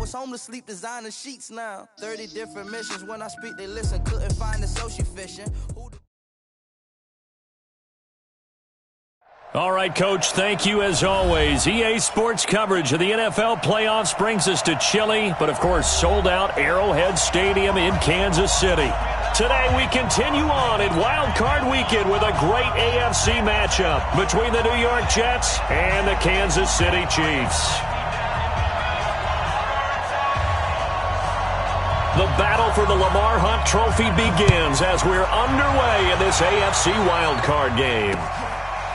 was homeless, sleep designing sheets now. 30 different missions. When I speak, they listen. Couldn't find the social fishing. All right, Coach, thank you as always. EA Sports coverage of the NFL playoffs brings us to chilly, but of course sold out Arrowhead Stadium in Kansas City. Today we continue on in Wild Card Weekend with a great AFC matchup between the New York Jets and the Kansas City Chiefs. The battle for the Lamar Hunt Trophy begins as we're underway in this AFC Wild Card game.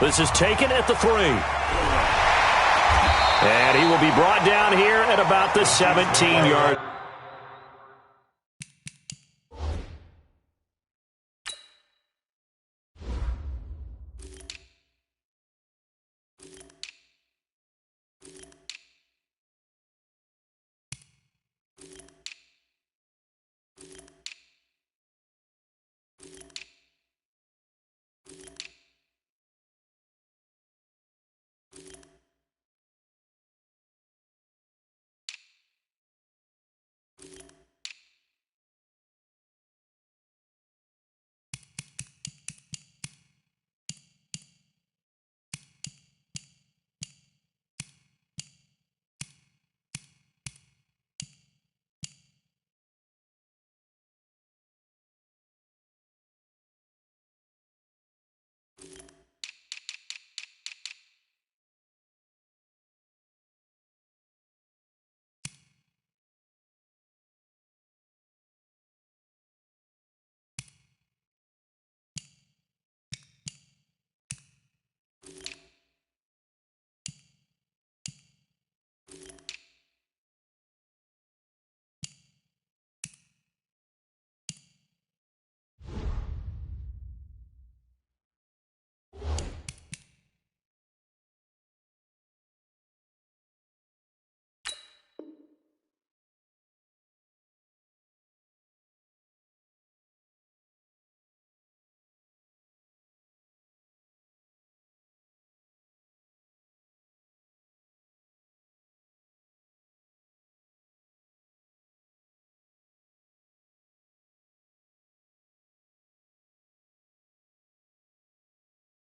This is taken at the 3. And he will be brought down here at about the 17-yard.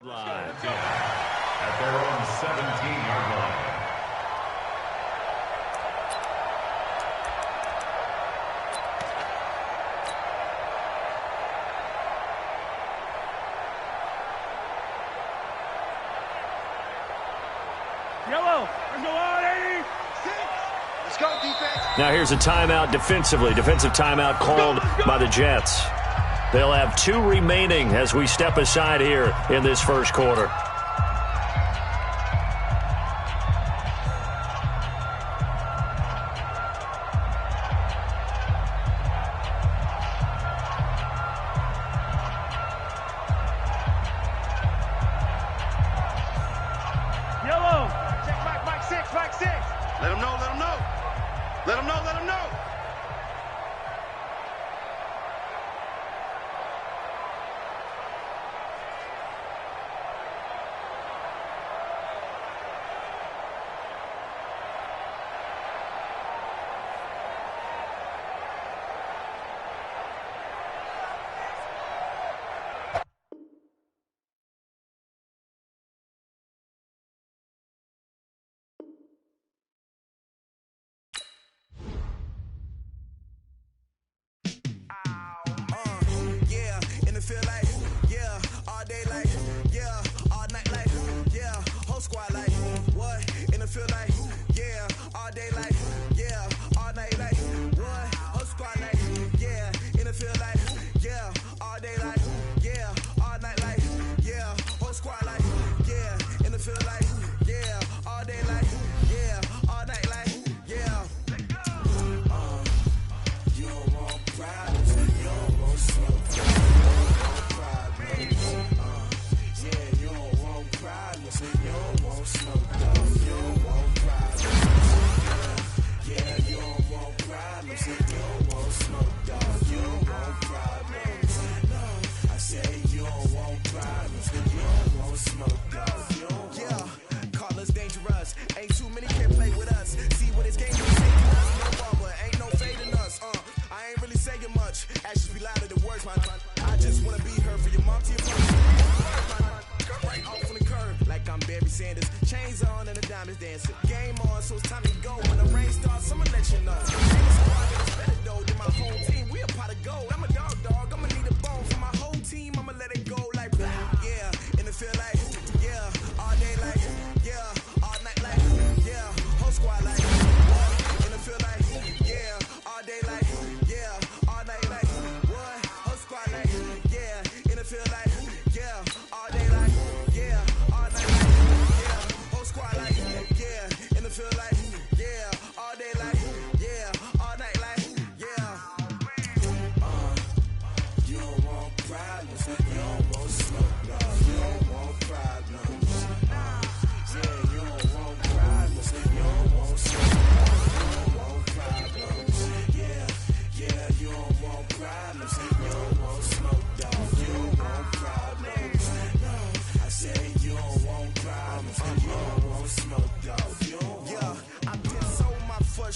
Live at their own 17-yard line. Yellow, let's go on, 86. Let's go, defense. Now here's a timeout defensively. Defensive timeout called by the Jets. They'll have 2 remaining as we step aside here in this first quarter. Yellow, check Mike 6, Mike 6. Let him know, let him know. Let him know, let him know.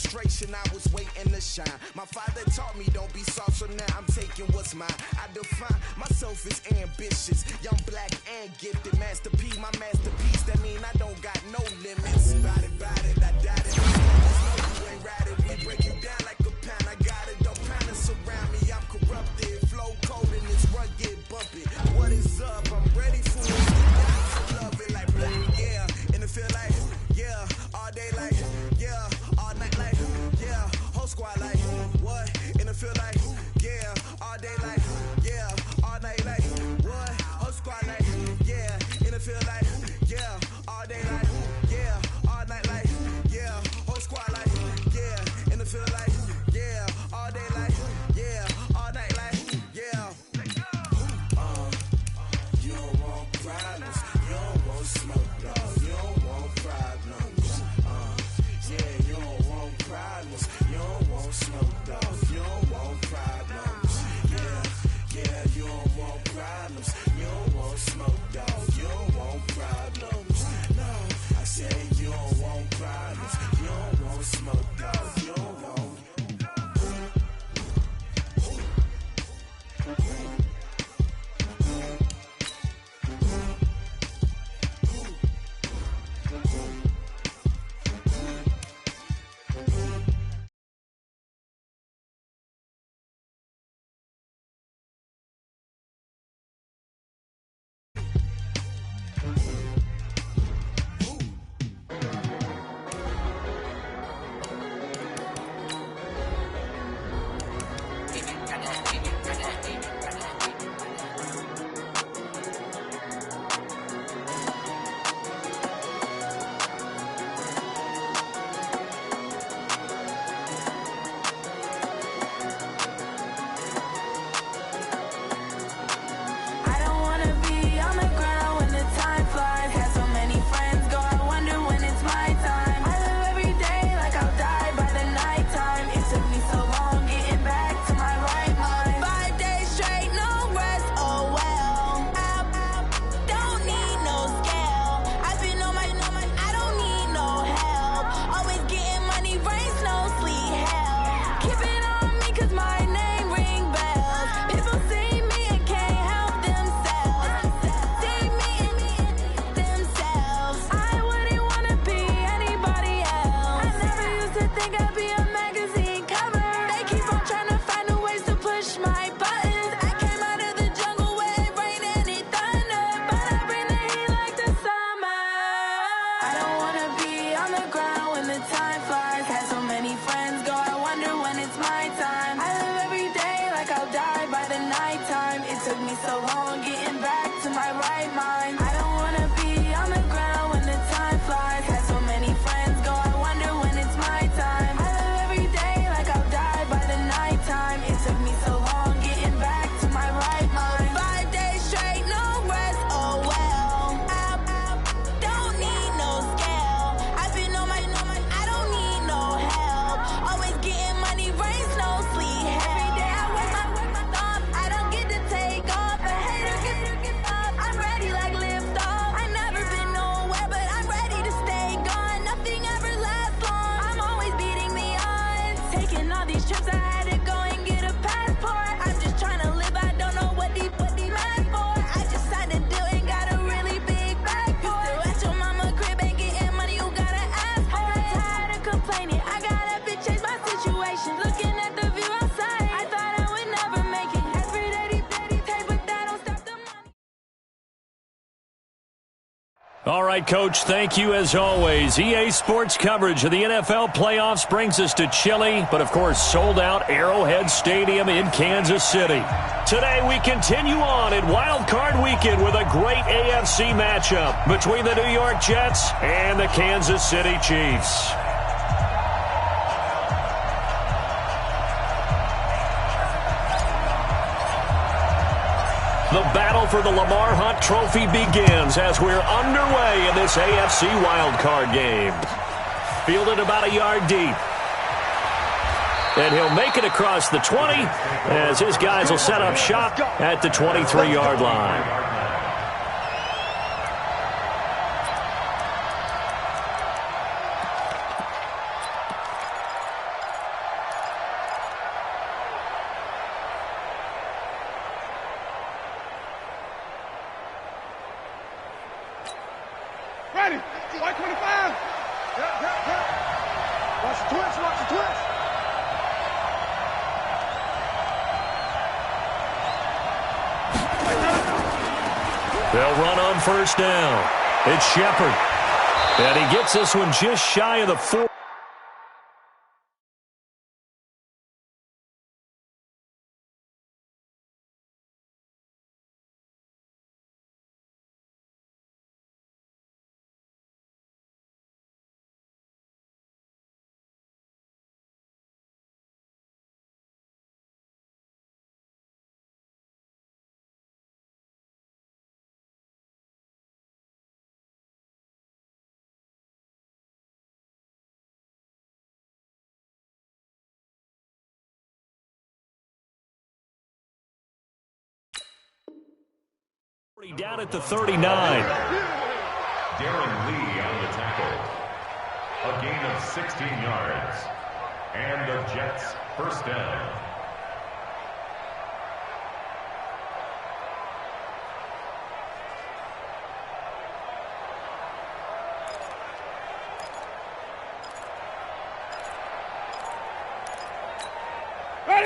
frustration, I was waiting to shine. My father taught me don't be soft, so now I'm taking what's mine. I define myself as ambitious, young, black, and gifted. Master P, my masterpiece, that mean I don't got no limits. Bout it, I doubt it. You ain't ride it, we break you down like a pound. I got it, don't pound us around me, I'm corrupted. Flow cold and this run get bumpy. What is up? I'm ready for it. I love it like black, yeah. And it feel like, yeah, all day like, yeah, all night like, yeah, whole squad like, what? And it feel like, yeah, all day like, yeah, all night like, what? Whole squad like, yeah, and it feel like, yeah, all day like, yeah, all night like, yeah, whole squad like, yeah, and it feel like, yeah, all day like, yeah, all night like, yeah. You don't want problems, you don't want smoke, no, you don't want problems. Yeah, you don't want problems, you don't want smoke, dog, you don't want problems. Yeah, you don't want problems, you don't want smoke, dog, you don't want problems. No, I said you don't want problems, you don't want smoke, dog, you don't want. All right, Coach, thank you as always. EA Sports coverage of the NFL playoffs brings us to chilly, but of course sold out Arrowhead Stadium in Kansas City. Today we continue on in Wild Card Weekend with a great AFC matchup between the New York Jets and the Kansas City Chiefs. The battle for the Lamar Hunt Trophy begins as we're underway in this AFC wildcard game. Fielded about a yard deep. And he'll make it across the 20 as his guys will set up shop at the 23-yard line. They'll run on first down. It's Shepard. And he gets this one just shy of the 4. Down at the 39. Darren Lee on the tackle. A gain of 16 yards. And the Jets first down.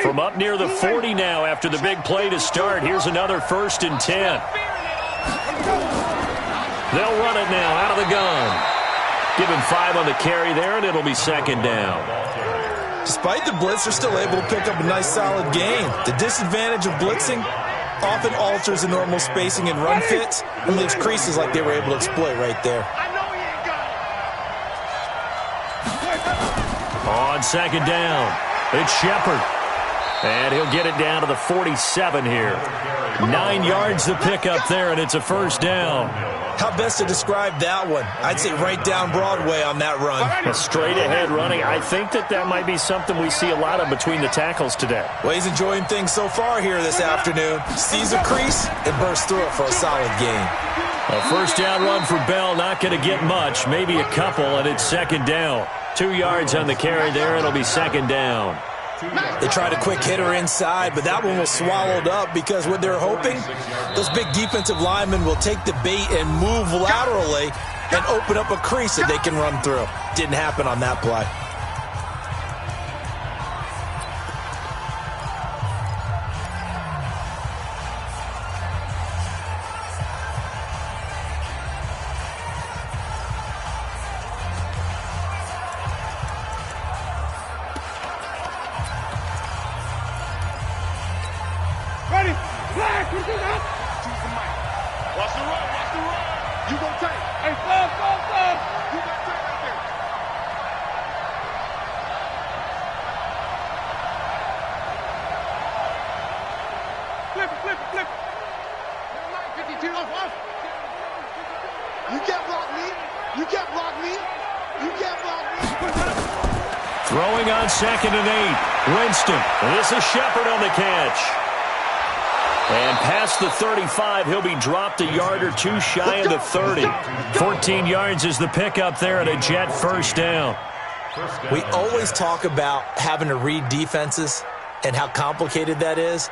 From up near the 40 now after the big play to start. Here's another 1st and 10. They'll run it now out of the gun. Give him 5 on the carry there, and it'll be 2nd down. Despite the blitz, they're still able to pick up a nice, solid gain. The disadvantage of blitzing often alters the normal spacing and run fits and leaves creases like they were able to exploit right there. On 2nd down, it's Shepard. And he'll get it down to the 47 here. 9 yards to pick up there, and it's a 1st down. How best to describe that one? I'd say right down Broadway on that run. A straight-ahead running. I think that might be something we see a lot of between the tackles today. Well, he's enjoying things so far here this afternoon. Sees a crease and bursts through it for a solid gain. A 1st down run for Bell. Not going to get much. Maybe a couple, and it's 2nd down. 2 yards on the carry there. It'll be 2nd down. They tried a quick hitter inside, but that one was swallowed up because what they're hoping, those big defensive linemen will take the bait and move laterally and open up a crease that they can run through. Didn't happen on that play. Throwing on 2nd and 8. Winston. This is Shepard on the catch. And past the 35, he'll be dropped a yard or 2 shy of the 30. 14 yards is the pickup there at a Jet 1st down. We always talk about having to read defenses and how complicated that is.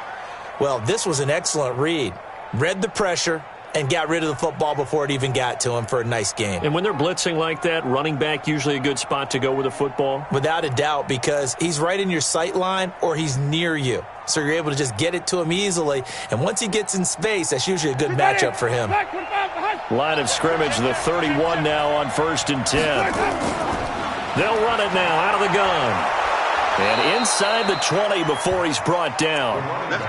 Well, this was an excellent read. Read the pressure and got rid of the football before it even got to him for a nice game. And when they're blitzing like that, running back usually a good spot to go with the football? Without a doubt, because he's right in your sight line or he's near you. So you're able to just get it to him easily. And once he gets in space, that's usually a good matchup for him. Line of scrimmage, the 31 now on 1st and 10. They'll run it now out of the gun. And inside the 20 before he's brought down.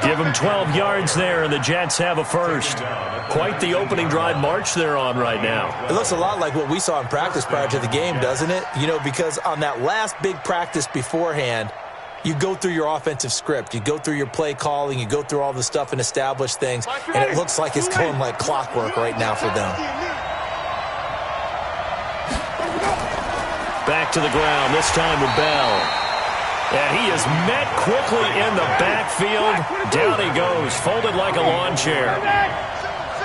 Give him 12 yards there, and the Jets have a 1st. Quite the opening drive march they're on right now. It looks a lot like what we saw in practice prior to the game, doesn't it? You know, because on that last big practice beforehand, you go through your offensive script. You go through your play calling. You go through all the stuff and establish things. And it looks like it's going like clockwork right now for them. Back to the ground, this time with Bell. And he is met quickly in the backfield. Down he goes, folded like a lawn chair.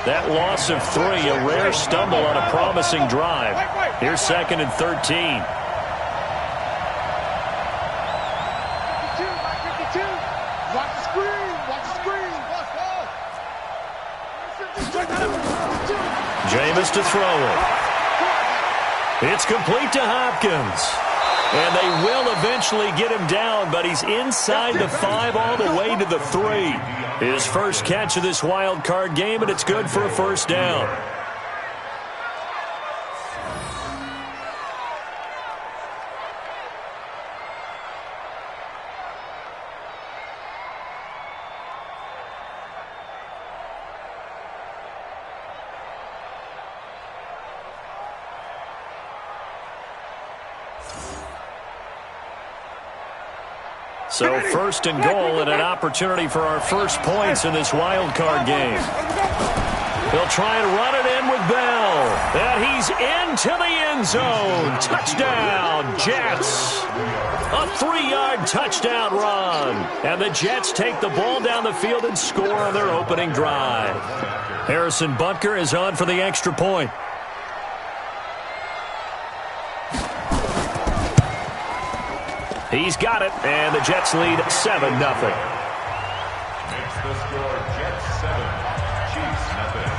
That loss of 3, a rare stumble on a promising drive. Here's 2nd and 13. Jameis to throw it. It's complete to Hopkins. And they will eventually get him down, but he's inside the 5 all the way to the 3. His first catch of this wild card game, and it's good for a first down. So first and goal and an opportunity for our first points in this wild card game. He'll try and run it in with Bell. And he's into the end zone. Touchdown, Jets. A 3-yard touchdown run. And the Jets take the ball down the field and score on their opening drive. Harrison Butker is on for the extra point. He's got it, and the Jets lead 7-0. Makes the score Jets 7, Chiefs nothing.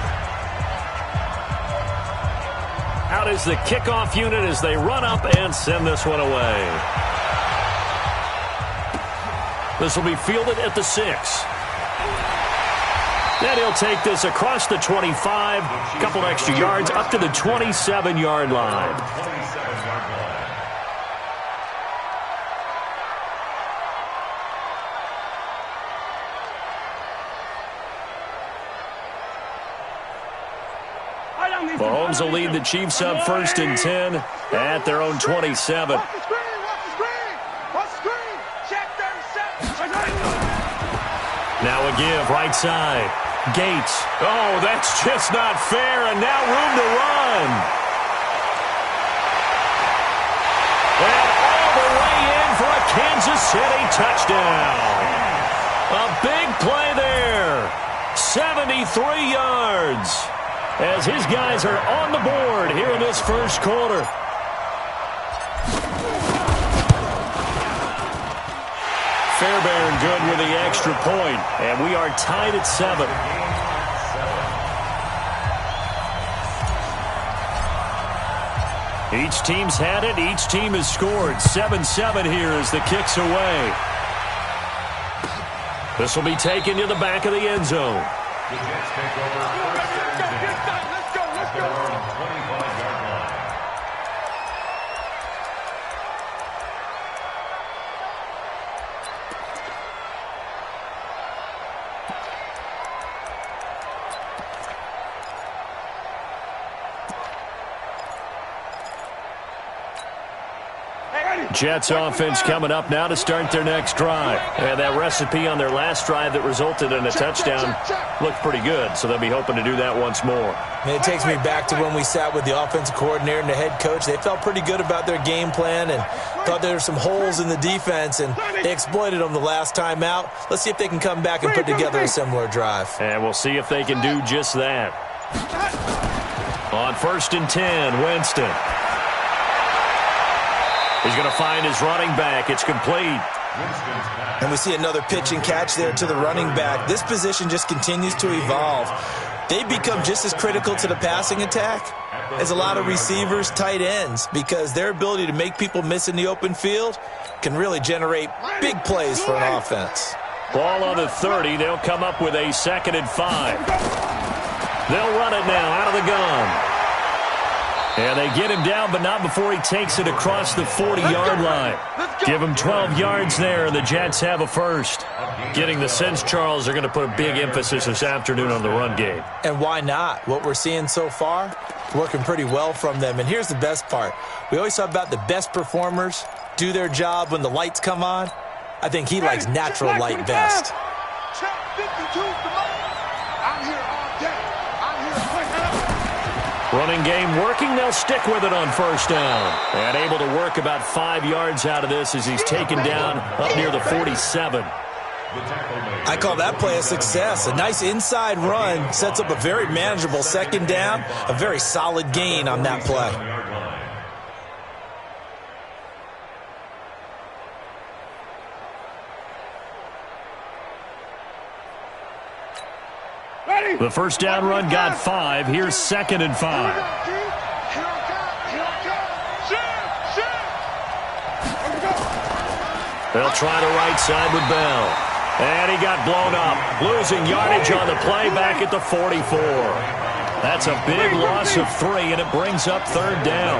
Out is the kickoff unit as they run up and send this one away. This will be fielded at the 6. Then he'll take this across the 25, a couple extra yards up to the 27-yard line. Mahomes will lead the Chiefs up first and 10 at their own 27. Now a give, right side. Gates. Oh, that's just not fair, and now room to run. And all the way in for a Kansas City touchdown. A big play there. 73 yards. As his guys are on the board here in this first quarter. Fairbairn good with the extra point, and we are tied at 7. Each team's had it. Each team has scored. 7-7 here as the kick's away. This will be taken to the back of the end zone. The Jets take over first and 10 at their own 25-yard line. Jets offense coming up now to start their next drive. And that recipe on their last drive that resulted in a touchdown looked pretty good, so they'll be hoping to do that once more. And it takes me back to when we sat with the offensive coordinator and the head coach. They felt pretty good about their game plan and thought there were some holes in the defense, and they exploited them the last time out. Let's see if they can come back and put together a similar drive. And we'll see if they can do just that. On first and 10, Winston. He's going to find his running back. It's complete. And we see another pitch and catch there to the running back. This position just continues to evolve. They become just as critical to the passing attack as a lot of receivers, tight ends, because their ability to make people miss in the open field can really generate big plays for an offense. Ball on the 30. They'll come up with a 2nd and 5. They'll run it now out of the gun. And they get him down, but not before he takes it across the 40-yard line. Give him 12 yards there, and the Jets have a first. Getting the sense, Charles, they're going to put a big emphasis this afternoon on the run game. And why not? What we're seeing so far, working pretty well from them. And here's the best part. We always talk about the best performers do their job when the lights come on. I think he likes natural light best. Running game working. They'll stick with it on first down. And able to work about 5 yards out of this as he's taken down up near the 47. I call that play a success. A nice inside run sets up a very manageable 2nd down. A very solid gain on that play. The first down run got 5. Here's 2nd and 5. They'll try the right side with Bell. And he got blown up, losing yardage on the play back at the 44. That's a big loss of 3, and it brings up 3rd down.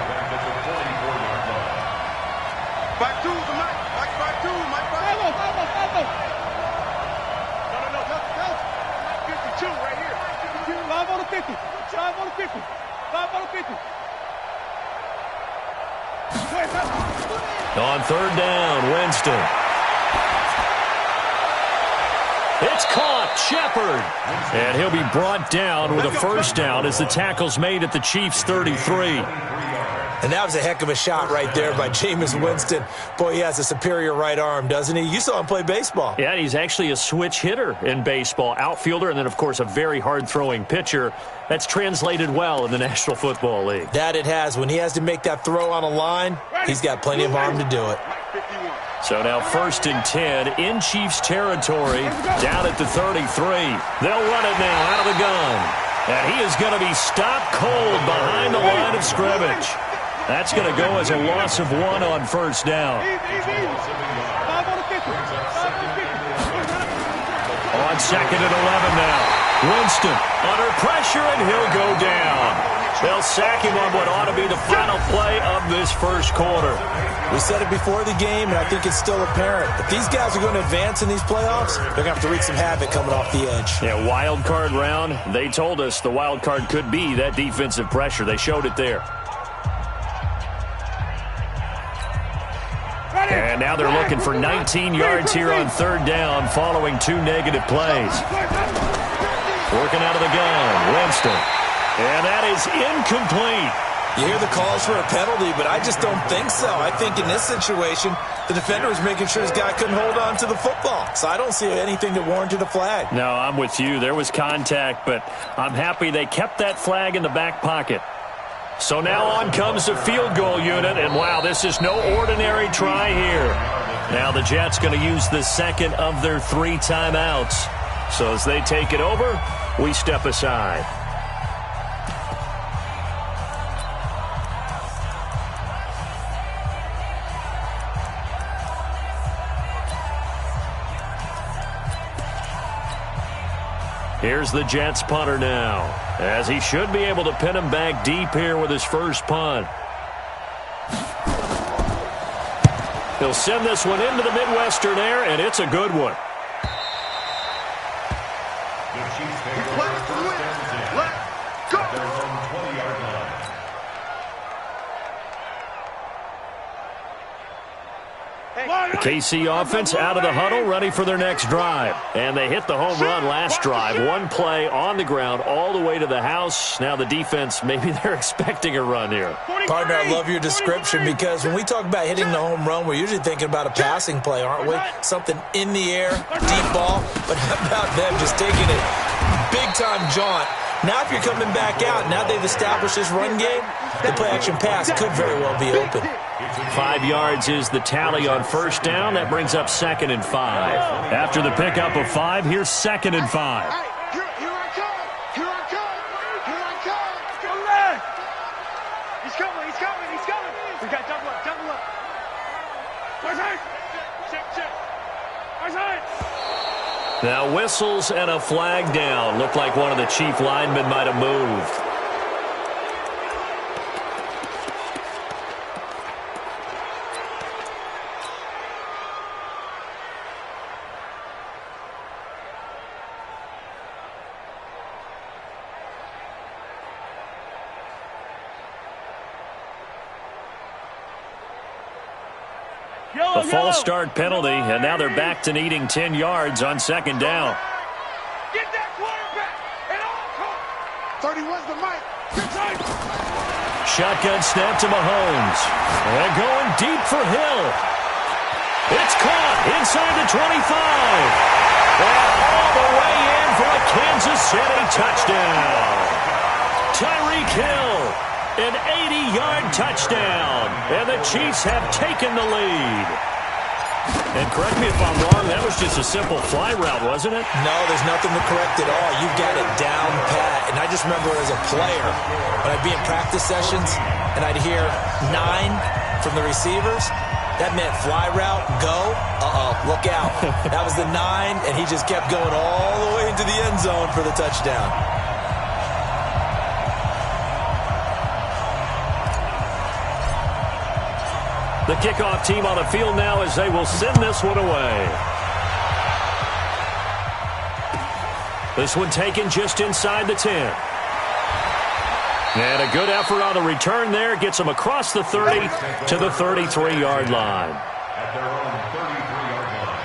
Back two, Mike. Back two, Mike. No. 52 right here. 5 on the 50. 5 on the 50. 5 on the 50. On 3rd down, Winston. It's caught, Shepard. And he'll be brought down with a 1st down as the tackle's made at the Chiefs' 33. And that was a heck of a shot right there by Jameis Winston. Boy, he has a superior right arm, doesn't he? You saw him play baseball. Yeah, he's actually a switch hitter in baseball. Outfielder, and then, of course, a very hard-throwing pitcher. That's translated well in the National Football League. That it has. When he has to make that throw on a line, he's got plenty of arm to do it. So now 1st and 10 in Chiefs territory, down at the 33. They'll run it now out of the gun. And he is going to be stopped cold behind the line of scrimmage. That's going to go as a loss of 1 on 1st down. On 2nd and 11 now. Winston under pressure, and he'll go down. They'll sack him on what ought to be the final play of this 1st quarter. We said it before the game, and I think it's still apparent. If these guys are going to advance in these playoffs, they're going to have to wreak some havoc coming off the edge. Yeah, wild card round. They told us the wild card could be that defensive pressure. They showed it there. And now they're looking for 19 yards here on 3rd down following 2 negative plays. Working out of the gun, Winston. And that is incomplete. You hear the calls for a penalty, but I just don't think so. I think in this situation, the defender was making sure his guy couldn't hold on to the football. So I don't see anything that warranted a flag. No, I'm with you. There was contact, but I'm happy they kept that flag in the back pocket. So now on comes the field goal unit, and wow, this is no ordinary try here. Now the Jets going to use the 2nd of their 3 timeouts. So as they take it over, we step aside. Here's the Jets punter now, as he should be able to pin him back deep here with his 1st punt. He'll send this one into the Midwestern air, and it's a good one. The Chiefs take over first and 10 at their own 20-yard line. The KC offense out of the huddle, ready for their next drive. And they hit the home run last drive. 1 play on the ground all the way to the house. Now the defense, maybe they're expecting a run here. Partner, I love your description, because when we talk about hitting the home run, we're usually thinking about a passing play, aren't we? Something in the air, deep ball. But how about them just taking it big-time jaunt? Now if you're coming back out, now they've established this run game, the play-action pass could very well be open. 5 yards is the tally on 1st down. That brings up 2nd and 5. After the pickup of 5, here's 2nd and 5. Here I come. Here I come. Here I come. Go left. He's coming. We got double up. Right side. Check. Right side. Now whistles and a flag down. Looked like one of the Chief linemen might have moved. A false start penalty, and now they're back to needing 10 yards on 2nd down. Get that quarterback at all costs. 31's the mic. Shotgun snap to Mahomes. And going deep for Hill. It's caught inside the 25. And all the way in for a Kansas City touchdown. Tyreek Hill, an 80-yard touchdown. And the Chiefs have taken the lead. And correct me if I'm wrong, that was just a simple fly route, wasn't it? No, there's nothing to correct at all. You've got it down pat. And I just remember as a player, when I'd be in practice sessions and I'd hear 9 from the receivers, That meant fly route, go. Look out. That was the 9, and he just kept going all the way into the end zone for the touchdown. The kickoff team on the field now as they will send this one away. This one taken just inside the 10. And a good effort on the return there. Gets them across the 30 to the 33-yard line. At their own 33-yard line.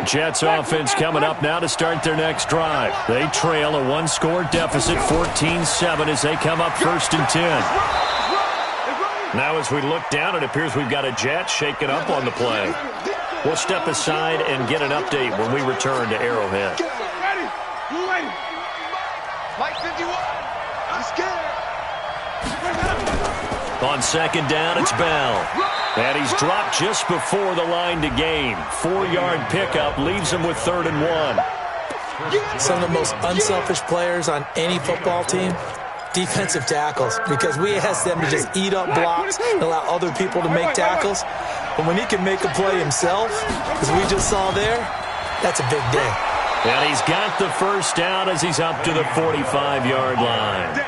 Jets offense coming up now to start their next drive. They trail a one-score deficit, 14-7, as they come up 1st and 10. Now as we look down, it appears we've got a Jet shaking up on the play. We'll step aside and get an update when we return to Arrowhead. Ready? You ready? Mike 51. I'm scared. On 2nd down, it's Bell. And he's dropped just before the line to gain. 4-yard pickup leaves him with 3rd and 1. Some of the most unselfish players on any football team, defensive tackles, because we ask them to just eat up blocks and allow other people to make tackles. But when he can make a play himself, as we just saw there, that's a big day. And he's got the 1st down as he's up to the 45-yard line.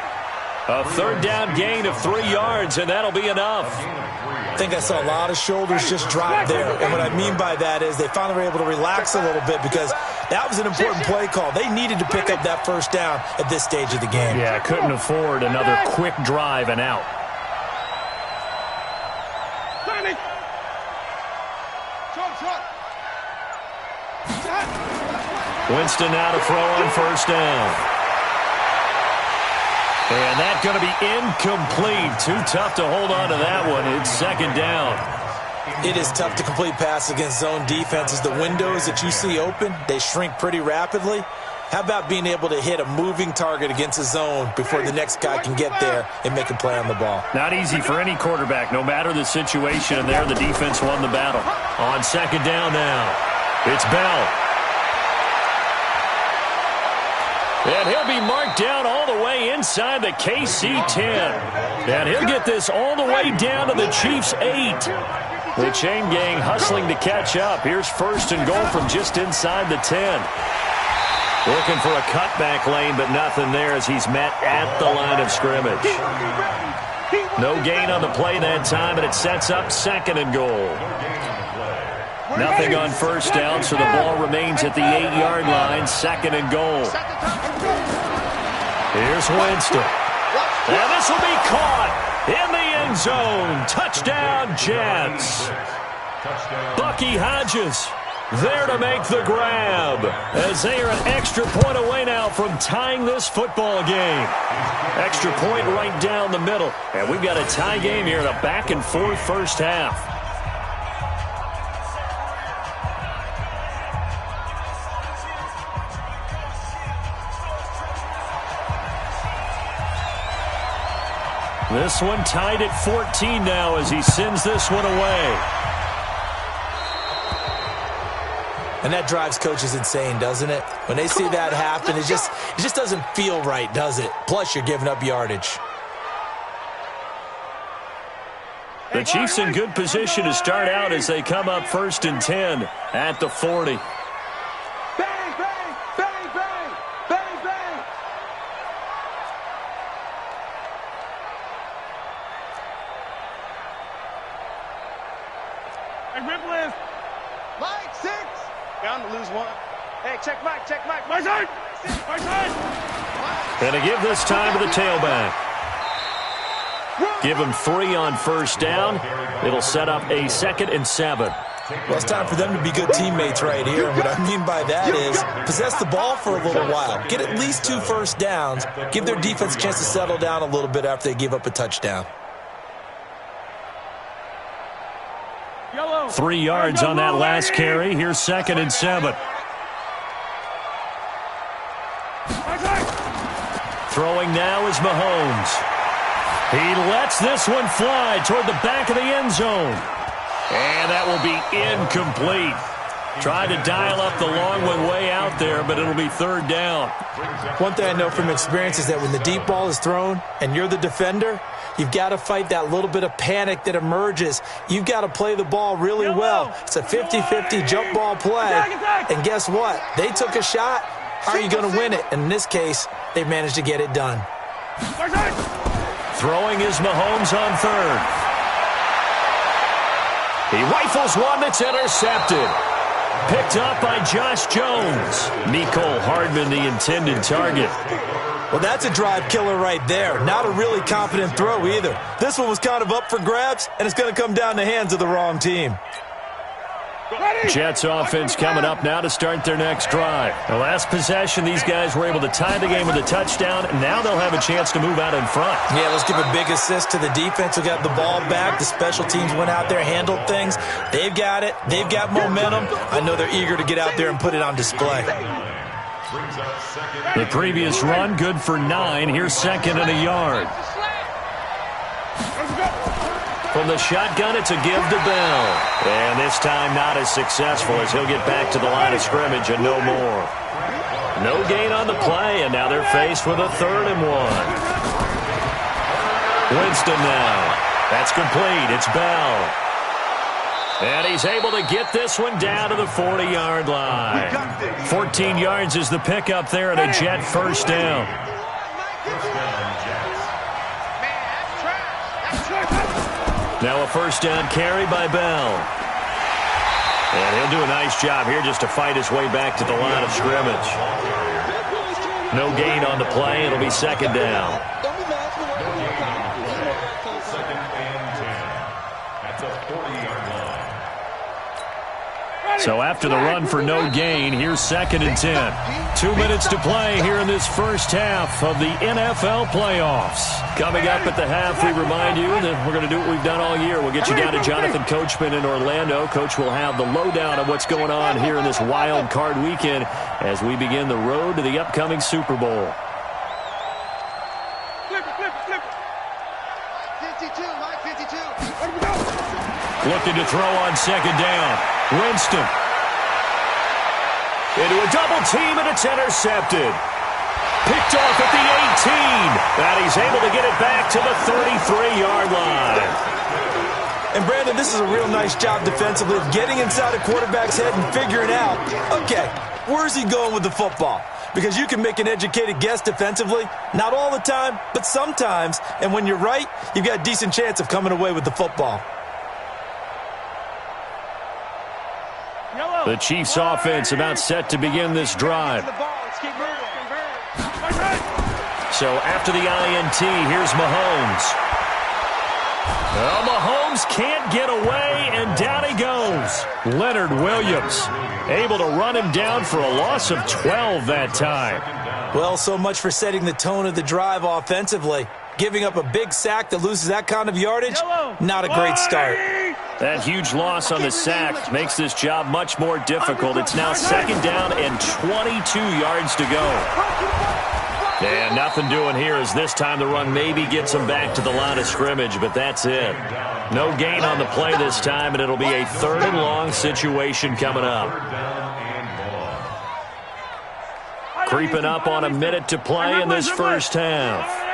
A 3rd down gain of 3 yards, and that'll be enough. I think I saw a lot of shoulders just drop there. And what I mean by that is they finally were able to relax a little bit because that was an important play call. They needed to pick up that 1st down at this stage of the game. Yeah, couldn't afford another quick drive and out. Winston now to throw on 1st down. And that's going to be incomplete. Too tough to hold on to that one. It's 2nd down. It is tough to complete passes against zone defenses. The windows that you see open, they shrink pretty rapidly. How about being able to hit a moving target against a zone before the next guy can get there and make a play on the ball? Not easy for any quarterback, no matter the situation. And there, the defense won the battle. On 2nd down now, it's Bell. And he'll be marked down all the way inside the KC 10. And he'll get this all the way down to the Chiefs 8. The chain gang hustling to catch up. Here's 1st and goal from just inside the 10. Looking for a cutback lane, but nothing there as he's met at the line of scrimmage. No gain on the play that time, and it sets up 2nd and goal. Nothing on 1st down, so the ball remains at the 8-yard line, 2nd and goal. Here's Winston. And this will be caught in the end zone. Touchdown, Jets. Bucky Hodges there to make the grab as they are an extra point away now from tying this football game. Extra point right down the middle. And we've got a tie game here in a back-and-forth 1st half. This one tied at 14 now as he sends this one away. And that drives coaches insane, doesn't it? When they see that happen, it just doesn't feel right, does it? Plus, you're giving up yardage. The Chiefs in good position to start out as they come up 1st and 10 at the 40. Mike, 6. Bound to lose 1. Hey, check Mike, check Mike. My side. My side. And to give this time to the tailback. Give him 3 on 1st down. It'll set up a 2nd and 7. Well, it's time for them to be good teammates right here. And what I mean by that is possess the ball for a little while. Get at least 2 1st downs. Give their defense a chance to settle down a little bit after they give up a touchdown. 3 yards on that last carry. Here's 2nd and 7. Throwing now is Mahomes. He lets this one fly toward the back of the end zone. And that will be incomplete. Tried to dial up the long one way out there, but it'll be third down. One thing I know from experience is that when the deep ball is thrown and you're the defender, you've got to fight that little bit of panic that emerges. You've got to play the ball really well. It's a 50-50 jump ball play. And guess what? They took a shot. How are you going to win it? And in this case, they managed to get it done. Throwing is Mahomes on third. He rifles one that's intercepted. Picked up by Josh Jones. Mecole Hardman, the intended target. Well, that's a drive killer right there. Not a really confident throw either. This one was kind of up for grabs, and it's going to come down the hands of the wrong team. Jets offense coming up now to start their next drive. The last possession, these guys were able to tie the game with a touchdown, and now they'll have a chance to move out in front. Yeah, let's give a big assist to the defense who got the ball back. The special teams went out there, handled things. They've got it. They've got momentum. I know they're eager to get out there and put it on display. The previous run, good for 9. Here's second and a yard. From the shotgun, it's a give to Bell. And this time not as successful as he'll get back to the line of scrimmage and no more. No gain on the play, and now they're faced with a 3rd and 1. Winston now. That's complete. It's Bell. And he's able to get this one down to the 40-yard line. 14 yards is the pickup there and a Jet first down. Now a first down carry by Bell. And he'll do a nice job here just to fight his way back to the line of scrimmage. No gain on the play. It'll be second down. Second and 10. That's a 40-yard line. So after the run for no gain, here's second and 10. 2 minutes to play here in this first half of the NFL playoffs. Coming up at the half, we remind you that we're going to do what we've done all year. We'll get you down to Jonathan Coachman in Orlando. Coach will have the lowdown of what's going on here in this wild card weekend as we begin the road to the upcoming Super Bowl. Looking to throw on second down. Winston. Into a double team, and it's intercepted. Picked off at the 18. And he's able to get it back to the 33-yard line. And, Brandon, this is a real nice job defensively of getting inside a quarterback's head and figuring out, okay, where's he going with the football? Because you can make an educated guess defensively, not all the time, but sometimes. And when you're right, you've got a decent chance of coming away with the football. The Chiefs offense about set to begin this drive. So after the INT, here's Mahomes. Well, Mahomes can't get away, and down he goes. Leonard Williams able to run him down for a loss of 12 that time. Well, so much for setting the tone of the drive offensively. Giving up a big sack that loses that kind of yardage, not a great start. That huge loss on the sack makes this job much more difficult. It's now second down and 22 yards to go. And nothing doing here as this time the run maybe gets him back to the line of scrimmage, but that's it. No gain on the play this time, and it'll be a 3rd and long situation coming up. Creeping up on a minute to play in this first half.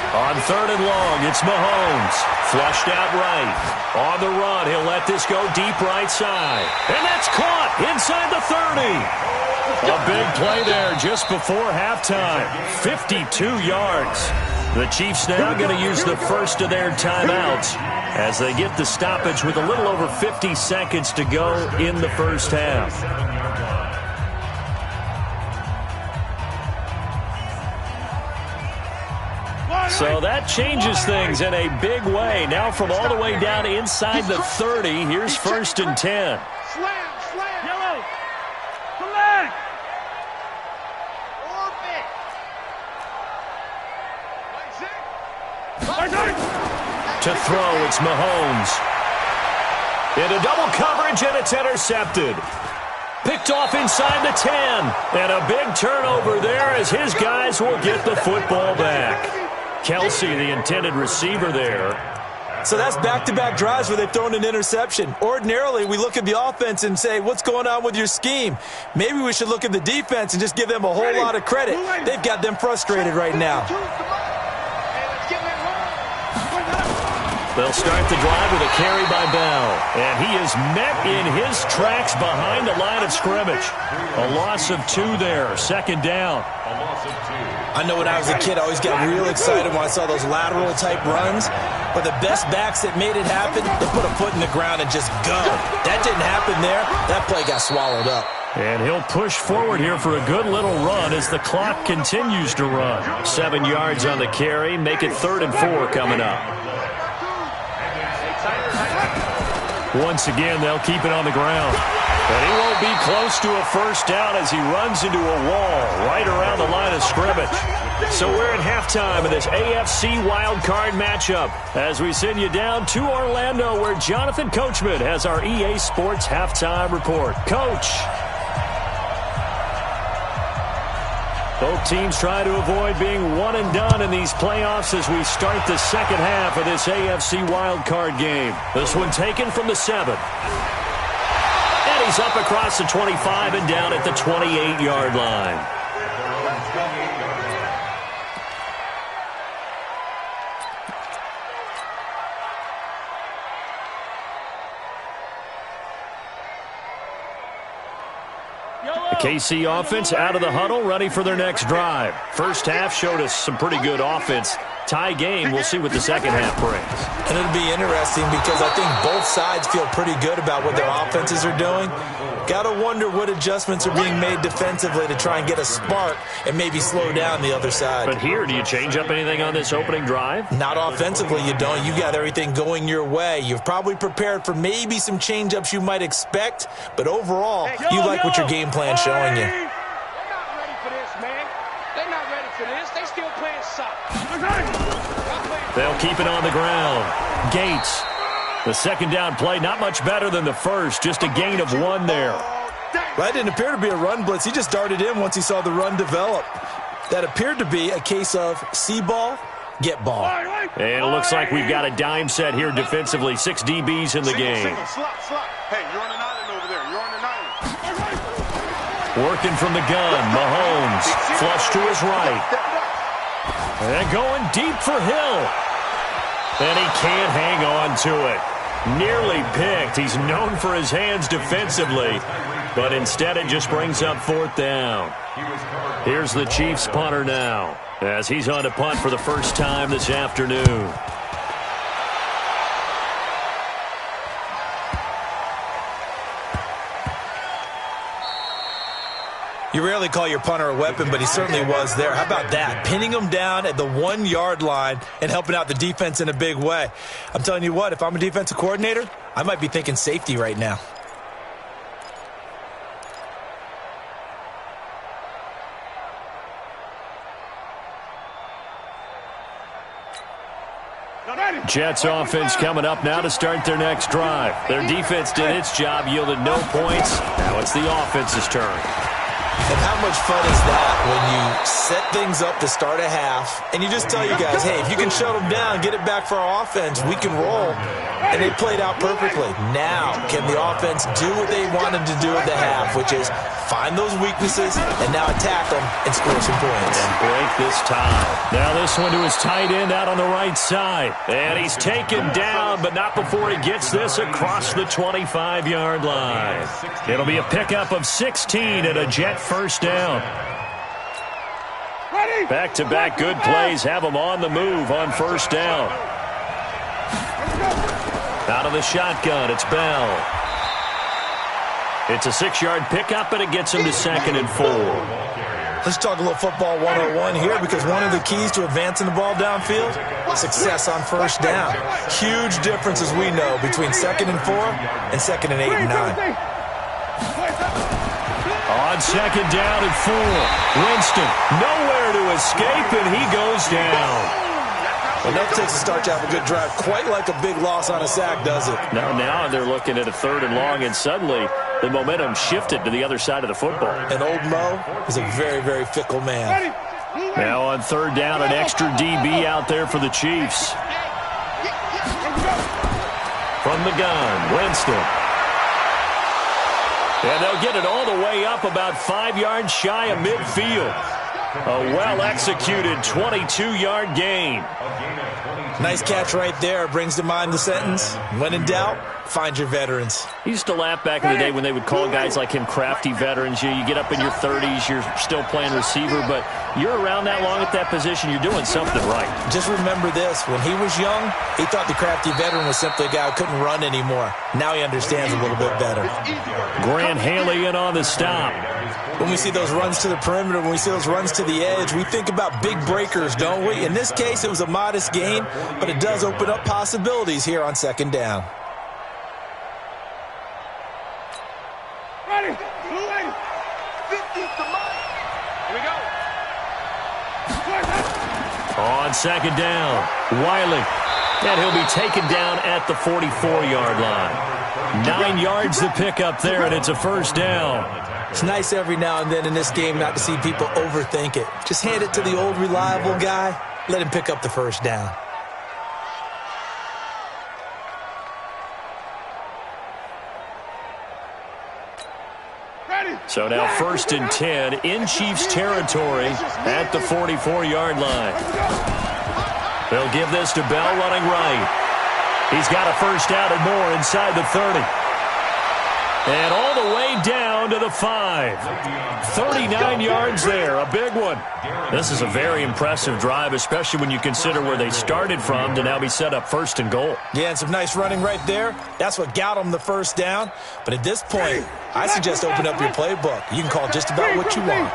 On 3rd and long, it's Mahomes. Flushed out right. On the run, he'll let this go deep right side. And that's caught inside the 30. A big play there just before halftime. 52 yards. The Chiefs now going to use the first of their timeouts as they get the stoppage with a little over 50 seconds to go in the first half. So that changes things in a big way. Now from all the way down inside the 30, here's first and 10. Yellow. Flag. To throw, it's Mahomes. Into double coverage, and it's intercepted. Picked off inside the 10. And a big turnover there as his guys will get the football back. Kelsey, the intended receiver there. So that's back-to-back drives where they've thrown an interception. Ordinarily, we look at the offense and say, what's going on with your scheme? Maybe we should look at the defense and just give them a whole lot of credit. They've got them frustrated right now. They'll start the drive with a carry by Bell. And he is met in his tracks behind the line of scrimmage. A loss of 2 there. Second down. I know when I was a kid, I always got real excited when I saw those lateral-type runs. But the best backs that made it happen, they put a foot in the ground and just go. That didn't happen there. That play got swallowed up. And he'll push forward here for a good little run as the clock continues to run. 7 yards on the carry. Make it 3rd and 4 coming up. Once again, they'll keep it on the ground. And he won't be close to a first down as he runs into a wall right around the line of scrimmage. So we're at halftime of this AFC wildcard matchup as we send you down to Orlando where Jonathan Coachman has our EA Sports halftime report. Coach. Both teams try to avoid being one and done in these playoffs as we start the second half of this AFC wildcard game. This one taken from the 7. And he's up across the 25 and down at the 28-yard line. KC offense out of the huddle, ready for their next drive. First half showed us some pretty good offense. Tie game, we'll see what the second half brings. And it'll be interesting because I think both sides feel pretty good about what their offenses are doing. Got to wonder what adjustments are being made defensively to try and get a spark and maybe slow down the other side. But here, do you change up anything on this opening drive? Not offensively, you don't. You got everything going your way. You've probably prepared for maybe some change-ups you might expect, but overall, you like what your game plan's showing you. They're not ready for this, man. They're not ready for this. They still playing soccer. They'll keep it on the ground. Gates. The second down play, not much better than the first. Just a gain of 1 there. That didn't appear to be a run blitz. He just darted in once he saw the run develop. That appeared to be a case of see ball, get ball. And it looks like we've got a dime set here defensively. 6 DBs in the game. Hey, you're on an island over there. You're on an island. Working from the gun. Mahomes. Flush to his right. And going deep for Hill. And he can't hang on to it. Nearly picked. He's known for his hands defensively, but instead it just brings up 4th down. Here's the Chiefs punter now as he's on to punt for the first time this afternoon. You rarely call your punter a weapon, but he certainly was there. How about that? Pinning him down at the 1-yard line and helping out the defense in a big way. I'm telling you what, if I'm a defensive coordinator, I might be thinking safety right now. Jets offense coming up now to start their next drive. Their defense did its job, yielded no points. Now it's the offense's turn. And how much fun is that when you set things up to start a half and you just tell you guys, hey, if you can shut them down, get it back for our offense, we can roll. And they played out perfectly. Now, can the offense do what they wanted to do at the half, which is find those weaknesses and now attack them and score some points. And break this tie. Now this one to his tight end out on the right side. And he's taken down, but not before he gets this across the 25-yard line. It'll be a pickup of 16 and a Jet first down. Back-to-back good plays have them on the move on first down. Out of the shotgun, it's Bell. It's a 6-yard pickup, and it gets him to 2nd and 4. Let's talk a little football 101 here, because one of the keys to advancing the ball downfield, success on first down. Huge difference, as we know, between 2nd and 4 and 2nd and 8 and 9. On 2nd down and 4, Winston nowhere to escape, and he goes down. Enough takes to start to have a good drive, quite like a big loss on a sack, does it? Now they're looking at a 3rd and long, and suddenly the momentum shifted to the other side of the football. And old Mo is a very, very fickle man. Now on 3rd down, an extra DB out there for the Chiefs. From the gun, Winston. And they'll get it all the way up about 5 yards shy of midfield. A well-executed 22-yard gain. Nice catch right there. Brings to mind the sentence, when in doubt, find your veterans. He used to laugh back in the day when they would call guys like him crafty veterans. You get up in your 30s, you're still playing receiver, but you're around that long at that position, you're doing something right. Just remember this. When he was young, he thought the crafty veteran was simply a guy who couldn't run anymore. Now he understands a little bit better. Grant Haley in on the stop. When we see those runs to the perimeter, when we see those runs to the edge, we think about big breakers, don't we? In this case, it was a modest gain, but it does open up possibilities here on second down. Ready? Blue lane. 50's the mark. Here we go. On second down, Wiley. And he'll be taken down at the 44-yard line. 9 yards to pick up there, and it's a first down. It's nice every now and then in this game not to see people overthink it. Just hand it to the old reliable guy. Let him pick up the first down. So now 1st and 10 in Chiefs territory at the 44-yard line. They'll give this to Bell running right. He's got a first down and more inside the 30. And all the way down to the 5. 39 yards there, a big one. This is a very impressive drive, especially when you consider where they started from to now be set up 1st and goal. Yeah, and some nice running right there. That's what got them the first down. But at this point, I suggest open up your playbook. You can call just about what you want.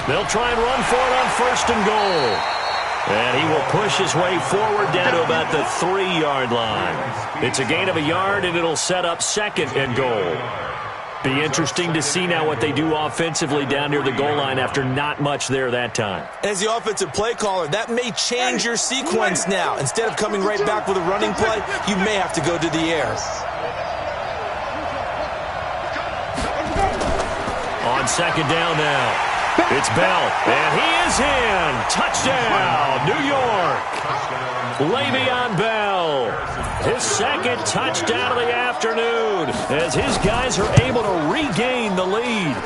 They'll try and run for it on 1st and goal. And he will push his way forward down to about the 3-yard line. It's a gain of a yard, and it'll set up 2nd and goal. Be interesting to see now what they do offensively down near the goal line after not much there that time. As the offensive play caller, that may change your sequence now. Instead of coming right back with a running play, you may have to go to the air. On second down now. It's Bell, and he is in. Touchdown, New York. Le'Veon Bell, his 2nd touchdown of the afternoon as his guys are able to regain the lead.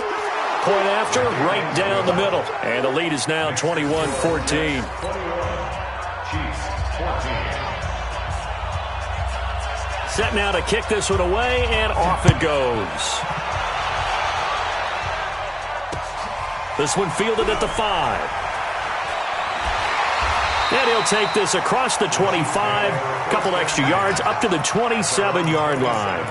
Point after, right down the middle. And the lead is now 21-14. Set now to kick this one away, and off it goes. This one fielded at the 5. And he'll take this across the 25. Couple extra yards up to the 27-yard line.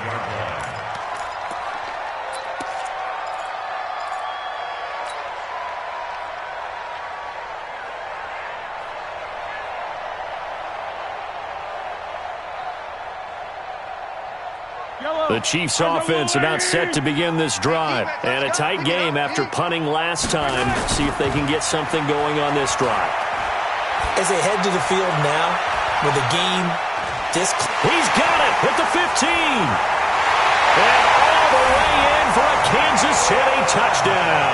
The Chiefs offense about set to begin this drive. And a tight game after punting last time. See if they can get something going on this drive. As they head to the field now, with the game this... He's got it at the 15. And all the way in for a Kansas City touchdown.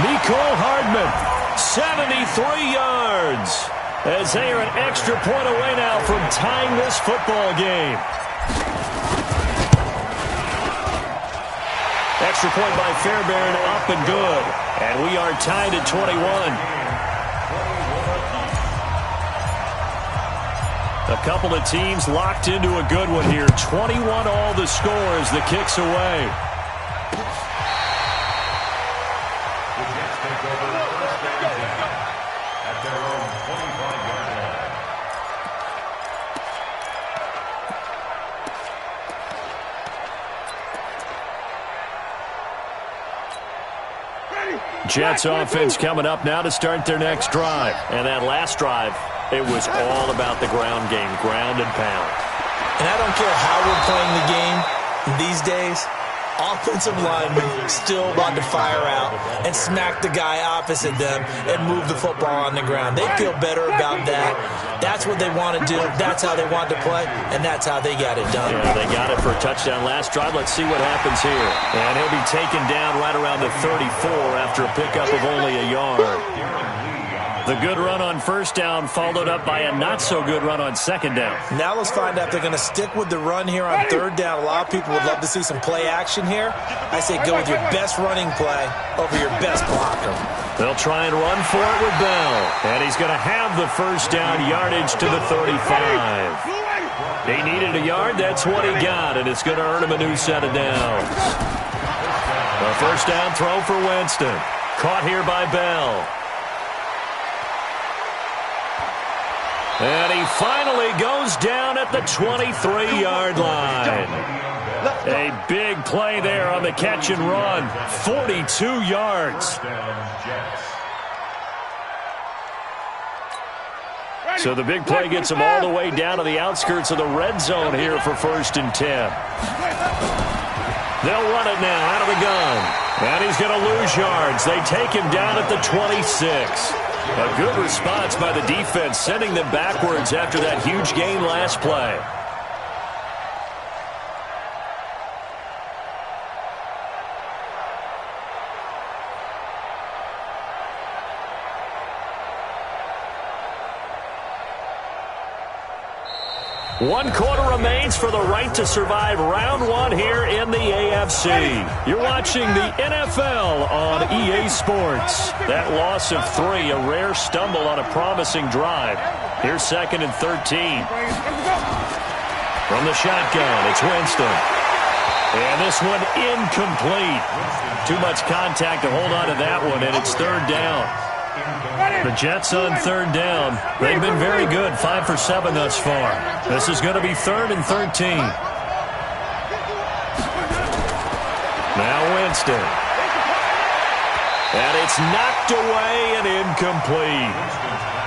Mecole Hardman, 73 yards. As they are an extra point away now from tying this football game. Extra point by Fairbairn, up and good. And we are tied at 21. A couple of teams locked into a good one here. 21 all the score as the kick's away. The Jets take over first and 10 at their own 25-yard line. Jets offense coming up now to start their next drive. And that last drive, it was all about the ground game, ground and pound. And I don't care how we're playing the game these days, offensive linemen still about to fire out and smack the guy opposite them and move the football on the ground. They feel better about that. That's what they want to do. That's how they want to play, and that's how they got it done. Yeah, they got it for a touchdown last drive. Let's see what happens here. And he'll be taken down right around the 34 after a pickup of only a yard. The good run on first down followed up by a not-so-good run on second down. Now let's find out if they're going to stick with the run here on third down. A lot of people would love to see some play action here. I say go with your best running play over your best blocker. They'll try and run for it with Bell. And he's going to have the first down yardage to the 35. He needed a yard. That's what he got, and it's going to earn him a new set of downs. A first down throw for Winston. Caught here by Bell. And he finally goes down at the 23-yard line. A big play there on the catch and run. 42 yards. So the big play gets him all the way down to the outskirts of the red zone here for 1st and 10. They'll run it now out of the gun. And he's going to lose yards. They take him down at the 26. A good response by the defense, sending them backwards after that huge gain last play. One quarter remains for the right to survive round one here in the AFC. You're watching the NFL on EA Sports. That loss of 3, a rare stumble on a promising drive. Here's 2nd and 13. From the shotgun, it's Winston. And this one incomplete. Too much contact to hold on to that one, and it's 3rd down. The Jets on 3rd down. They've been very good, 5 for 7 thus far. This is going to be 3rd and 13. Now Winston. And it's knocked away and incomplete.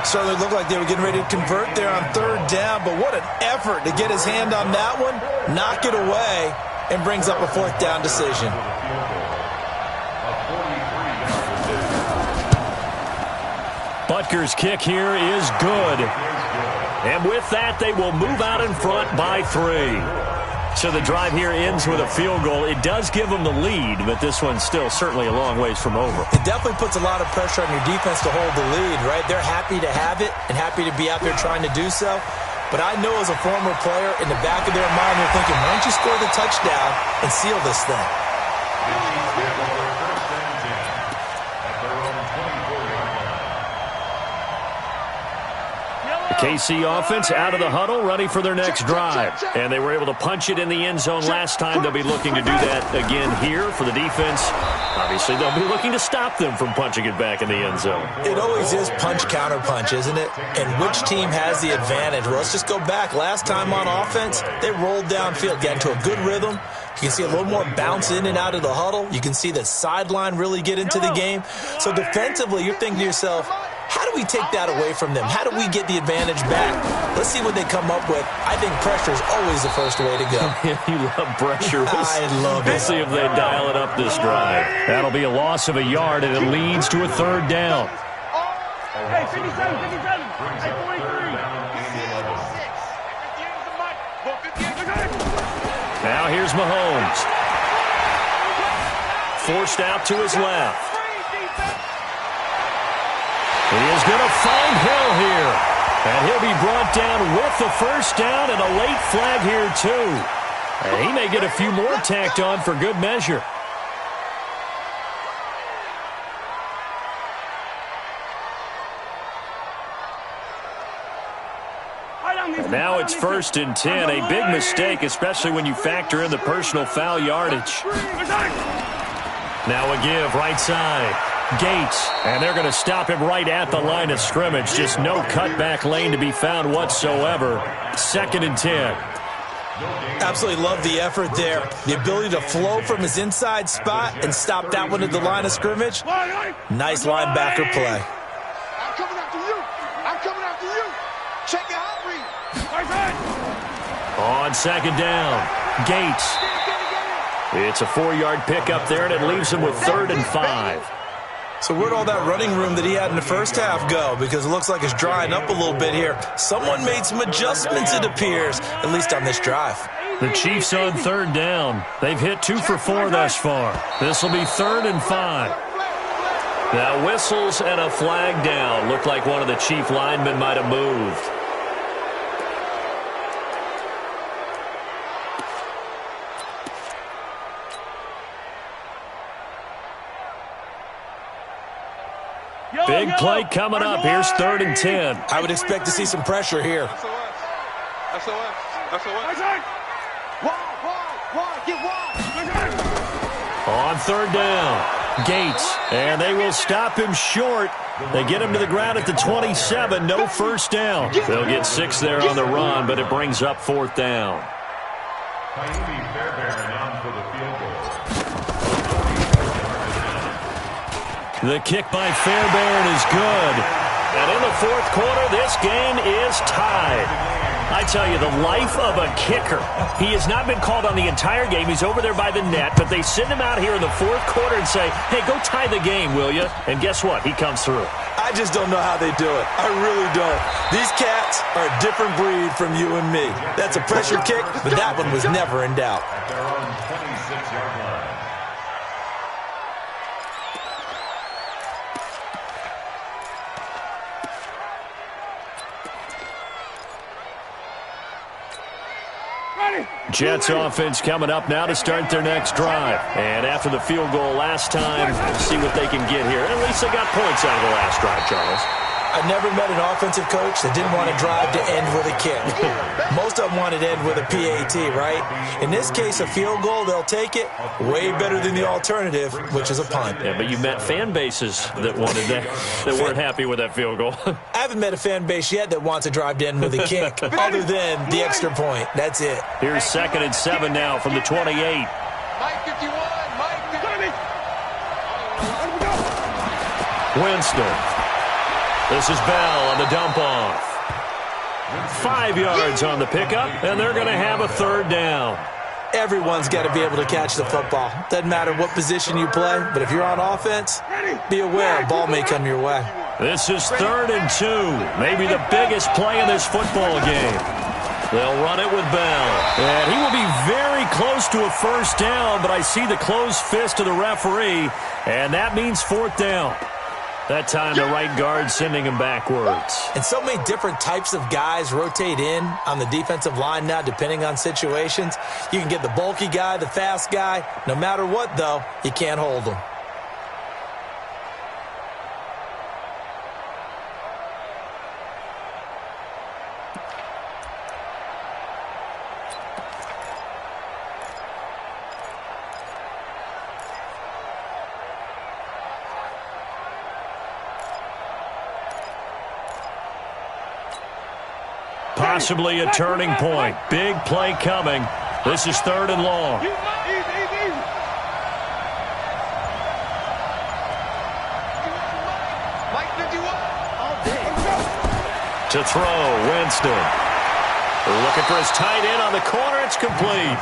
Certainly looked like they were getting ready to convert there on 3rd down, but what an effort to get his hand on that one, knock it away, and brings up a 4th down decision. Butker's kick here is good. And with that, they will move out in front by 3. So the drive here ends with a field goal. It does give them the lead, but this one's still certainly a long ways from over. It definitely puts a lot of pressure on your defense to hold the lead, right? They're happy to have it and happy to be out there trying to do so. But I know as a former player, in the back of their mind, they're thinking, why don't you score the touchdown and seal this thing? KC offense out of the huddle, ready for their next drive. And they were able to punch it in the end zone last time. They'll be looking to do that again here for the defense. Obviously, they'll be looking to stop them from punching it back in the end zone. It always is punch-counter-punch, isn't it? And which team has the advantage? Well, let's just go back. Last time on offense, they rolled downfield, got into a good rhythm. You can see a little more bounce in and out of the huddle. You can see the sideline really get into the game. So defensively, you're thinking to yourself, how do we take that away from them? How do we get the advantage back? Let's see what they come up with. I think pressure is always the first way to go. You love pressure. I love it. We'll see if they dial it up this drive. That'll be a loss of a yard, and it leads to a 3rd down. Hey, 57, 57. Hey, 43. Now here's Mahomes. Forced out to his left. He is going to find Hill here. And he'll be brought down with the first down and a late flag here, too. And he may get a few more tacked on for good measure. And now it's 1st and 10. A big mistake, especially when you factor in the personal foul yardage. Now a give right side. Gates, and they're going to stop him right at the line of scrimmage. Just no cutback lane to be found whatsoever. 2nd and 10. Absolutely love the effort there. The ability to flow from his inside spot and stop that one at the line of scrimmage. Nice linebacker play. I'm coming after you. I'm coming after you. Check your hot read. On 2nd down, Gates. It's a 4-yard pickup there, and it leaves him with 3rd and 5. So where'd all that running room that he had in the first half go? Because it looks like it's drying up a little bit here. Someone made some adjustments, it appears, at least on this drive. The Chiefs on 3rd down. They've hit 2 for 4 thus far. This will be 3rd and 5. Now whistles and a flag down. Looked like one of the chief linemen might have moved. Big play coming up. Here's 3rd and 10. I would expect to see some pressure here. On 3rd down, Gates, and they will stop him short. They get him to the ground at the 27, no first down. They'll get 6 there on the run, but it brings up 4th down. The kick by Fairbairn is good. And in the 4th quarter, this game is tied. I tell you, the life of a kicker. He has not been called on the entire game. He's over there by the net, but they send him out here in the 4th quarter and say, hey, go tie the game, will you? And guess what? He comes through. I just don't know how they do it. I really don't. These cats are a different breed from you and me. That's a pressure kick, but that one was never in doubt. At their own 26-yard line. Jets offense coming up now to start their next drive. And after the field goal last time, see what they can get here. At least they got points out of the last drive, Charles. I've never met an offensive coach that didn't want to drive to end with a kick. Most of them wanted to end with a PAT, right? In this case, a field goal, they'll take it. Way better than the alternative, which is a punt. Yeah, but you met fan bases that wanted that weren't happy with that field goal. I haven't met a fan base yet that wants to drive to end with a kick, other than the extra point. That's it. Here's 2nd and 7 now from the 28. Mike 51, Mike 50. Winston. This is Bell on the dump-off. 5 yards on the pickup, and they're going to have a 3rd down. Everyone's got to be able to catch the football. Doesn't matter what position you play, but if you're on offense, be aware a ball may come your way. This is 3rd and 2, maybe the biggest play in this football game. They'll run it with Bell, and he will be very close to a first down, but I see the closed fist of the referee, and that means 4th down. That time the right guard sending him backwards. And so many different types of guys rotate in on the defensive line now, depending on situations. You can get the bulky guy, the fast guy. No matter what, though, you can't hold them. Possibly a turning point. Big play coming. This is 3rd and long. To throw, Winston. Looking for his tight end on the corner. It's complete.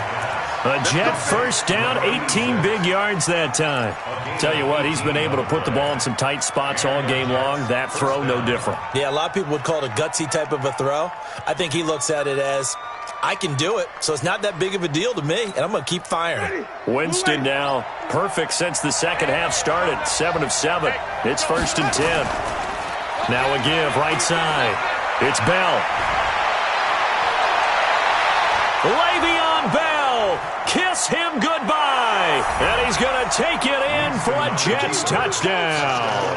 A Jet first down, 18 big yards that time. Tell you what, he's been able to put the ball in some tight spots all game long. That throw, no different. Yeah, a lot of people would call it a gutsy type of a throw. I think he looks at it as, I can do it, so it's not that big of a deal to me, and I'm going to keep firing. Winston now, perfect since the second half started, 7 of 7. It's 1st and 10. Now a give, right side. It's Bell. Le'Veon Bell. Kiss him goodbye. And he's going to take it in for a Jets touchdown.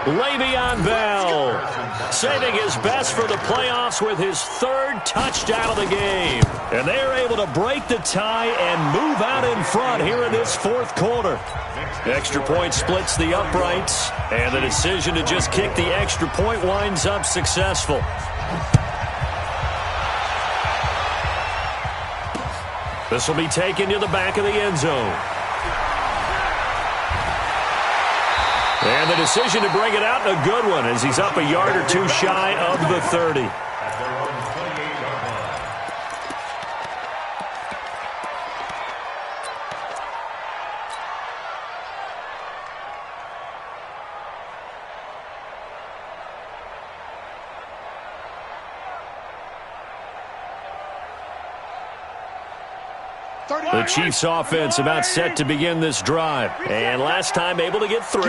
Le'Veon Bell saving his best for the playoffs with his 3rd touchdown of the game. And they are able to break the tie and move out in front here in this 4th quarter. Extra point splits the uprights, and the decision to just kick the extra point winds up successful. This will be taken to the back of the end zone. And the decision to bring it out, a good one, as he's up a yard or two shy of the 30. The Chiefs offense about set to begin this drive. And last time able to get 3.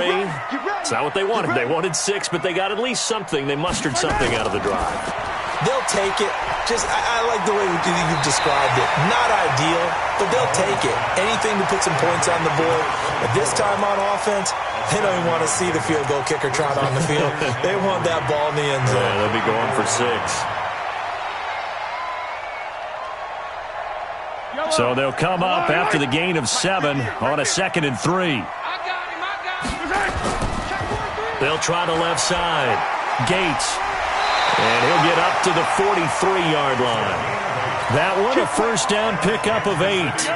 It's not what they wanted. They wanted 6, but they got at least something. They mustered something out of the drive. They'll take it. I like the way you've described it. Not ideal, but they'll take it. Anything to put some points on the board. But this time on offense, they don't even want to see the field goal kicker trot on the field. They want that ball in the end zone. Yeah, they'll be going for 6. So they'll come up after the gain of 7 on a 2nd and 3. They'll try the left side. Gates. And he'll get up to the 43-yard line. That one a first down pickup of 8.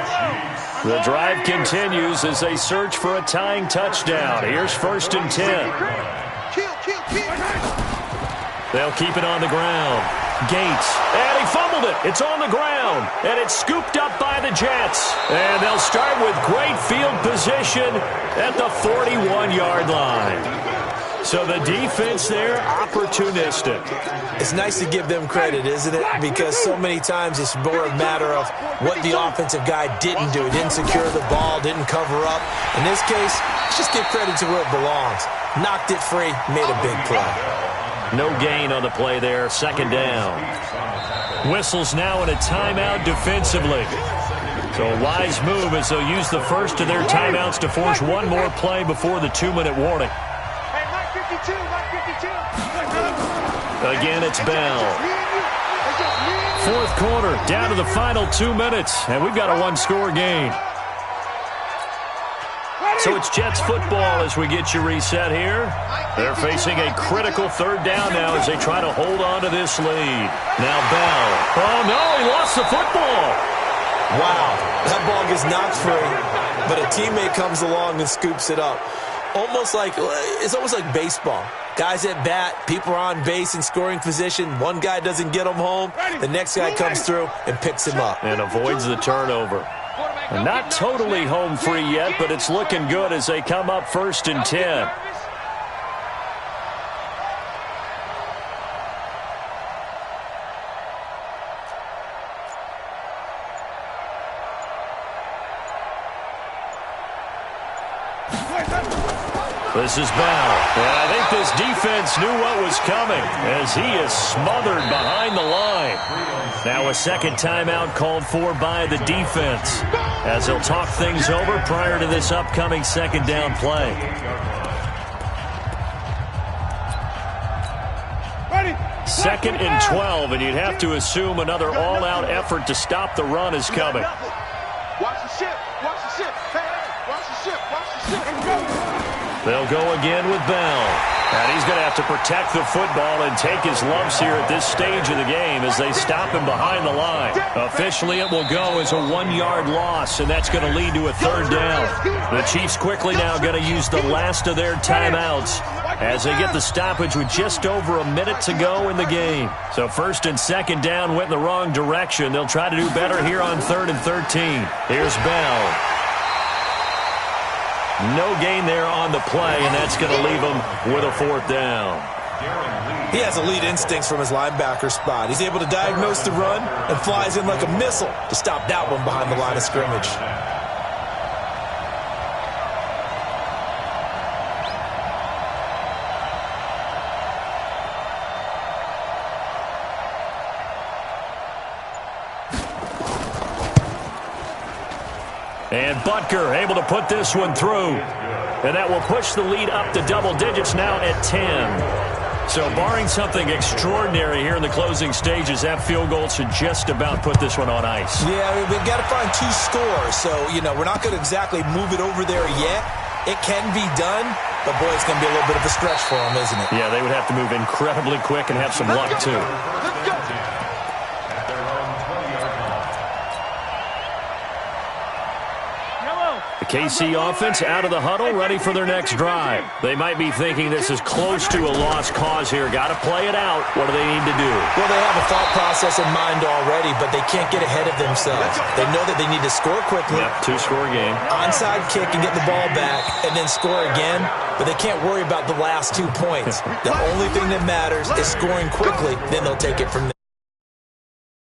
The drive continues as they search for a tying touchdown. Here's 1st and 10. They'll keep it on the ground. Gates. And he fumbled it. It's on the ground. And it's scooped up by the Jets. And they'll start with great field position at the 41-yard line. So the defense there, opportunistic. It's nice to give them credit, isn't it? Because so many times it's more a matter of what the offensive guy didn't do. He didn't secure the ball, didn't cover up. In this case, let's just give credit to where it belongs. Knocked it free, made a big play. No gain on the play there, 2nd down. Whistles now in a timeout defensively. So a wise move as they'll use the first of their timeouts to force one more play before the 2-minute warning. Again, it's Bell. 4th quarter, down to the final 2 minutes, and we've got a 1-score game. So it's Jets football as we get you reset here. They're facing a critical 3rd down now as they try to hold on to this lead. Now Bell. Oh, no, he lost the football. Wow, that ball gets knocked free, but a teammate comes along and scoops it up. It's almost like baseball. Guys at bat, people are on base in scoring position. One guy doesn't get him home. The next guy comes through and picks him up. And avoids the turnover. And not totally home free yet, but it's looking good as they come up 1st and 10. This is Bell. And I think this defense knew what was coming as he is smothered behind the line. Now a 2nd timeout called for by the defense as they'll talk things over prior to this upcoming 2nd down play. Second and 12, and you'd have to assume another all-out effort to stop the run is coming. Watch the ship. Watch the ship. Hey, watch the ship. Watch the ship. They'll go again with Bell. And he's going to have to protect the football and take his lumps here at this stage of the game as they stop him behind the line. Officially, it will go as a 1-yard loss, and that's going to lead to a 3rd down. The Chiefs quickly now going to use the last of their timeouts as they get the stoppage with just over a minute to go in the game. So 1st and 2nd down went in the wrong direction. They'll try to do better here on 3rd and 13. Here's Bell. No gain there on the play, and that's going to leave him with a 4th down. He has elite instincts from his linebacker spot. He's able to diagnose the run and flies in like a missile to stop that one behind the line of scrimmage. And Butker able to put this one through. And that will push the lead up to double digits now at 10. So barring something extraordinary here in the closing stages, that field goal should just about put this one on ice. Yeah, we've got to find 2 scores. So, we're not going to exactly move it over there yet. It can be done, but, boy, it's going to be a little bit of a stretch for them, isn't it? Yeah, they would have to move incredibly quick and have some luck, too. KC offense out of the huddle, ready for their next drive. They might be thinking this is close to a lost cause here. Got to play it out. What do they need to do? Well, they have a thought process in mind already, but they can't get ahead of themselves. They know that they need to score quickly. Yep, 2-score game. Onside kick and get the ball back and then score again, but they can't worry about the last 2 points. The only thing that matters is scoring quickly, then they'll take it from there.